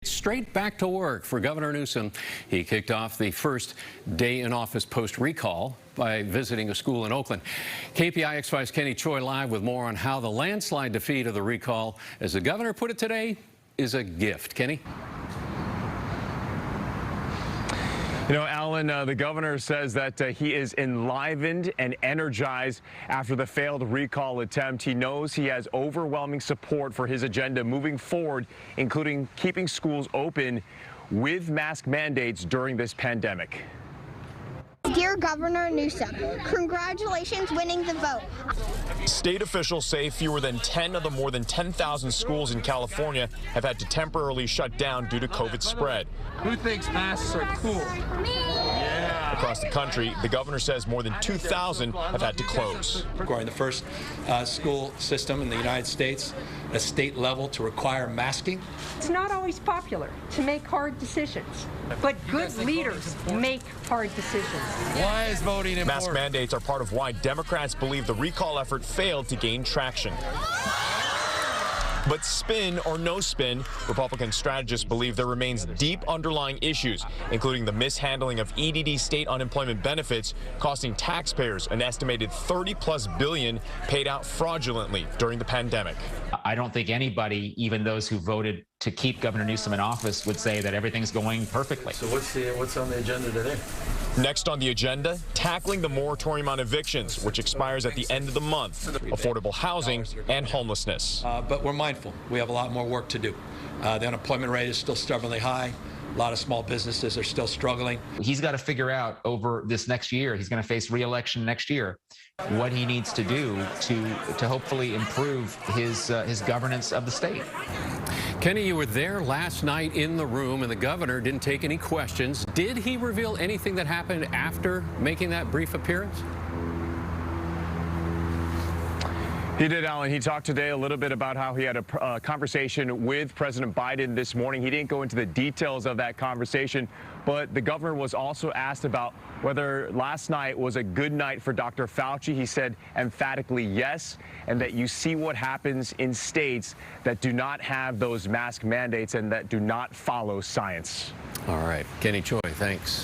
Straight back to work for Governor Newsom. He kicked off the first day in office post-recall by visiting a school in Oakland. KPIX5's Kenny Choi live with more on how the landslide defeat of the recall, as the governor put it today, is a gift. Kenny? You know, Alan, the governor says that he is enlivened and energized after the failed recall attempt. He knows he has overwhelming support for his agenda moving forward, including keeping schools open with mask mandates during this pandemic. Dear Governor Newsom, congratulations winning the vote. State officials say fewer than 10 of the more than 10,000 schools in California have had to temporarily shut down due to COVID spread. Who thinks masks are cool? Yeah. Across the country, the governor says more than 2,000 have had to close. We're the first school system in the United States at state level to require masking. It's not always popular to make hard decisions, but good leaders make hard decisions. Why is voting important? Mask mandates are part of why Democrats believe the recall effort failed to gain traction. But spin or no spin, Republican strategists believe there remains deep underlying issues, including the mishandling of EDD state unemployment benefits, costing taxpayers an estimated $30+ billion paid out fraudulently during the pandemic. I don't think anybody, even those who voted to keep Governor Newsom in office, would say that everything's going perfectly. So what's on the agenda today? Next on the agenda, tackling the moratorium on evictions, which expires at the end of the month, affordable housing, and homelessness. But we're mindful. We have a lot more work to do. The unemployment rate is still stubbornly high. A lot of small businesses are still struggling. He's got to figure out over this next year, he's going to face re-election next year, what he needs to do to hopefully improve his governance of the state. Kenny, you were there last night in the room, and the governor didn't take any questions. Did he reveal anything that happened after making that brief appearance? He did, Alan. He talked today a little bit about how he had a conversation with President Biden this morning. He didn't go into the details of that conversation, but the governor was also asked about whether last night was a good night for Dr. Fauci. He said emphatically yes, and that you see what happens in states that do not have those mask mandates and that do not follow science. All right. Kenny Choi, thanks.